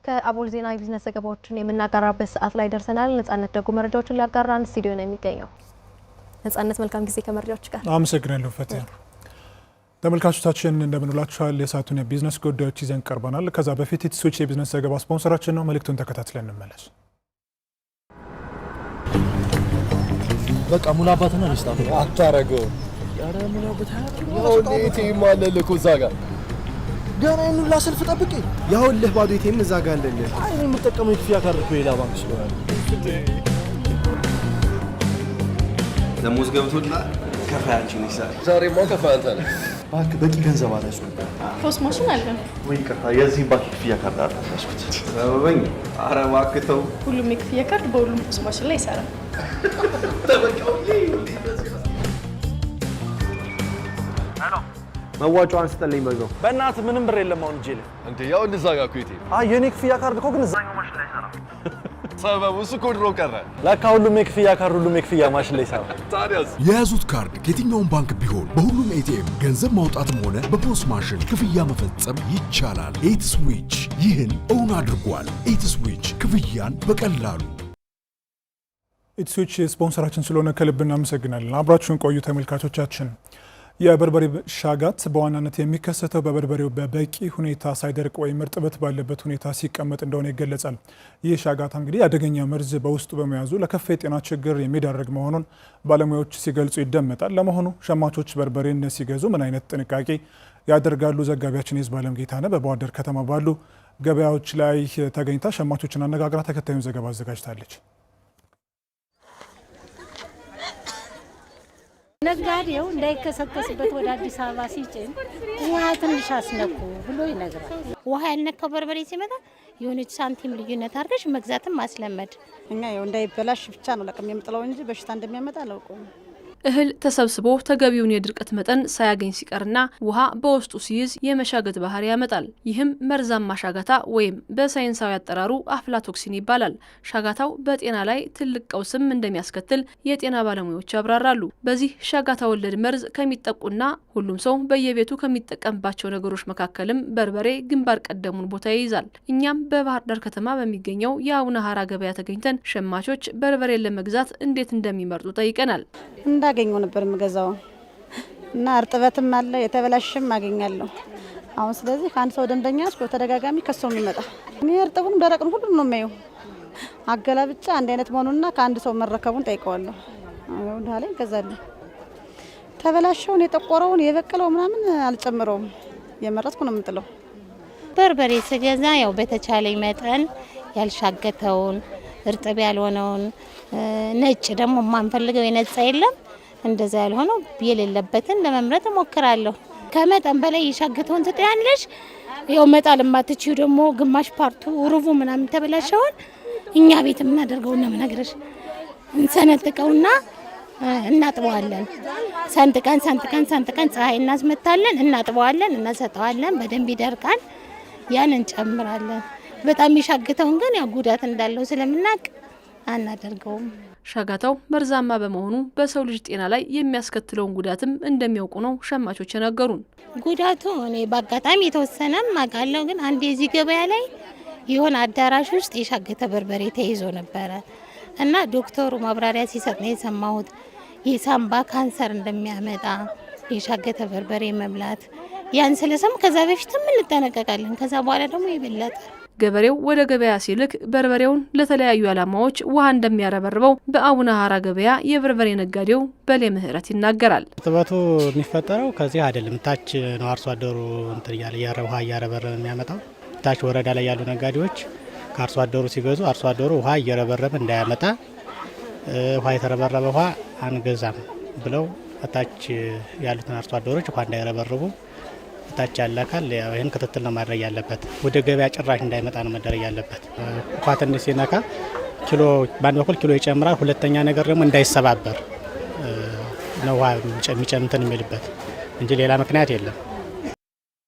ከአቦል ዜና ቢዝነስ ዘገባዎችን የምናጋራበት ሰዓት ላይ ደርሰናል። ነጻነት ደግሞ መረጃዎችን ሊያጋራን ስቱዲዮ ነው የሚገኘው። ነጻነት መልካም ጊዜ ከመረጃዎች ጋር። አመሰግናለሁ ፈቲያ። ተመልካቾቻችን እንደምንላችኋል። የሰዓቱን የቢዝነስ ጉዳዮች ይዘን ቀርበናል። ከዛ በፊት ኢትስዊች የቢዝነስ ዘገባ ስፖንሰራችን ነው። መልእክቱን ተከታትለን እንመለስ። በቃ ሙላባትና ልስጣት አታረገው። ያረ ሙላበት ያው እንዴት ይማለልኩ እዛ ጋር ገና ይኑላ ሰልፍ ጠብቄ ያውልህ ባዶ ኢቲኤም እዛ ጋር አለልህ። አይ እኔ የምጠቀመው የክፍያ ካርድ እኮ የሌላ ባንክ ስለሆነ ደሞዝ ገብቶልሃል? ከፋያችን ይሳል ዛሬማ ከፋይ አንተ ነህ። እባክህ በቂ ገንዘብ አላችሁ። ፖስት ማሽን አለ ወይ ይቅርታ፣ የዚህ ባንክ ክፍያ ካርድ አላችሁት? ሰበበኝ። ኧረ እባክህ ተው። ሁሉም የክፍያ ካርድ በሁሉም ፖስት ማሽን ላይ ይሰራል። መዋጮ አንስተልኝ በዛው። በእናትህ ምንም ብር የለም አሁን እጄ ላይ። እንዴ ያው እዛ ጋር እኮ ኢቲኤም። አይ የኔ ክፍያ ካርድ እኮ ግን እዛኛው ማሽን ላይ ይሰራል። ሰበቡ እሱ እኮ ድሮ ቀረ። ለካ ሁሉም የክፍያ ካርድ ሁሉም የክፍያ ማሽን ላይ ይሰራል። ታዲያስ የያዙት ካርድ ከየትኛውም ባንክ ቢሆን በሁሉም ኤቲኤም ገንዘብ ማውጣትም ሆነ በፖስ ማሽን ክፍያ መፈጸም ይቻላል። ኢትስዊች ይህን እውን አድርጓል። ኢትስዊች ክፍያን በቀላሉ። ኢትስዊች ስፖንሰራችን ስለሆነ ከልብ እናመሰግናለን። አብራችሁን ቆዩ ተመልካቾቻችን። የበርበሬ ሻጋት በዋናነት የሚከሰተው በበርበሬው በበቂ ሁኔታ ሳይደርቅ ወይም እርጥበት ባለበት ሁኔታ ሲቀመጥ እንደሆነ ይገለጻል። ይህ ሻጋታ እንግዲህ አደገኛ መርዝ በውስጡ በመያዙ ለከፋ የጤና ችግር የሚዳርግ መሆኑን ባለሙያዎች ሲገልጹ ይደመጣል። ለመሆኑ ሸማቾች በርበሬን ሲገዙ ምን አይነት ጥንቃቄ ያደርጋሉ? ዘጋቢያችን የህዝብ አለም ጌታነህ በባህር ዳር ከተማ ባሉ ገበያዎች ላይ ተገኝታ ሸማቾችን አነጋግራ ተከታዩን ዘገባ አዘጋጅታለች። ነጋዴው እንዳይከሰከስበት ወደ አዲስ አበባ ሲጭን ውሃ ትንሽ አስነኩ ብሎ ይነግራል። ውሃ ያልነካው በርበሬ ሲመጣ የሆነች ሳንቲም ልዩነት አድርገሽ መግዛትም ማስለመድ። እኛ ያው እንዳይበላሽ ብቻ ነው ለቅም የምጥለው እንጂ በሽታ እንደሚያመጣ አላውቀውም። እህል ተሰብስቦ ተገቢውን የድርቀት መጠን ሳያገኝ ሲቀርና ውሃ በውስጡ ሲይዝ የመሻገት ባህሪ ያመጣል። ይህም መርዛማ ሻጋታ ወይም በሳይንሳዊ አጠራሩ አፍላቶክሲን ይባላል። ሻጋታው በጤና ላይ ትልቅ ቀውስም እንደሚያስከትል የጤና ባለሙያዎች ያብራራሉ። በዚህ ሻጋታ ወለድ መርዝ ከሚጠቁና ሁሉም ሰው በየቤቱ ከሚጠቀምባቸው ነገሮች መካከልም በርበሬ ግንባር ቀደሙን ቦታ ይይዛል። እኛም በባህር ዳር ከተማ በሚገኘው የአቡነ ሀራ ገበያ ተገኝተን ሸማቾች በርበሬን ለመግዛት እንዴት እንደሚመርጡ ጠይቀናል። እንዳገኘው ነበር የምገዛው እና እርጥበትም አለ የተበላሽም አገኛለሁ። አሁን ስለዚህ ከአንድ ሰው ደንበኛ በተደጋጋሚ ከሰው የሚመጣ እኔ እርጥቡን ደረቅን ሁሉ ነው የማየው። አገላብጫ አንድ አይነት መሆኑንና ከአንድ ሰው መረከቡን ጠይቀዋለሁ። አሁን ዳለ ይገዛለሁ። ተበላሽውን የጠቆረውን የበቀለው ምናምን አልጨምረውም። የመረጥኩ ነው የምጥለው። በርበሬ ስገዛ ያው በተቻለኝ መጠን ያልሻገተውን እርጥብ ያልሆነውን ነጭ ደግሞ ማንፈልገው የነጻ የለም እንደዛ ያልሆነው የሌለበትን ለመምረጥ እሞክራለሁ። ከመጠን በላይ የሻገተውን ትጥያለሽ። ያው መጣል ማትቺው ደግሞ ግማሽ ፓርቱ ሩቡ ምናምን ተበላሸውን እኛ ቤት የምናደርገው ነው የምነግርሽ። እንሰነጥቀውና እናጥበዋለን። ሰንጥቀን ፀሐይ እናስመታለን፣ እናጥበዋለን፣ እናሰጠዋለን። በደንብ ይደርቃል። ያን እንጨምራለን። በጣም የሻገተውን ግን ያው ጉዳት እንዳለው ስለምናቅ አናደርገውም። ሻጋታው መርዛማ በመሆኑ በሰው ልጅ ጤና ላይ የሚያስከትለውን ጉዳትም እንደሚያውቁ ነው ሸማቾች የነገሩን። ጉዳቱ እኔ በአጋጣሚ የተወሰነም አውቃለሁ። ግን አንድ የዚህ ገበያ ላይ የሆነ አዳራሽ ውስጥ የሻገተ በርበሬ ተይዞ ነበረ እና ዶክተሩ ማብራሪያ ሲሰጥ ነው የሰማሁት። የሳምባ ካንሰር እንደሚያመጣ የሻገተ በርበሬ መብላት ያን ስለሰሙ ከዛ በፊትም እንጠነቀቃለን። ከዛ በኋላ ደግሞ ይበለጣል። ገበሬው ወደ ገበያ ሲልክ በርበሬውን ለተለያዩ ዓላማዎች ውሃ እንደሚያረበርበው በአቡነ ሀራ ገበያ የበርበሬ ነጋዴው በሌ ምህረት ይናገራል። እርጥበቱ የሚፈጠረው ከዚህ አይደለም፣ ታች ነው። አርሶ አደሩ እንትን እያለ ውሃ እያረበረበ የሚያመጣው። ታች ወረዳ ላይ ያሉ ነጋዴዎች ከአርሶ አደሩ ሲገዙ አርሶ አደሩ ውሃ እየረበረበ እንዳያመጣ ውሃ የተረበረበ ውሃ አንገዛም ብለው ታች ያሉትን አርሶ አደሮች ውሃ እንዳይረበርቡ ታች ያለ አካል ይህን ክትትል ነው ማድረግ ያለበት። ወደ ገበያ ጭራሽ እንዳይመጣ ነው መደረግ ያለበት። ውሃ ትንሽ ሲነካ ኪሎ በአንድ በኩል ኪሎ ይጨምራል። ሁለተኛ ነገር ደግሞ እንዳይሰባበር ነው ውሃ የሚጨምተን የሚልበት እንጂ ሌላ ምክንያት የለም።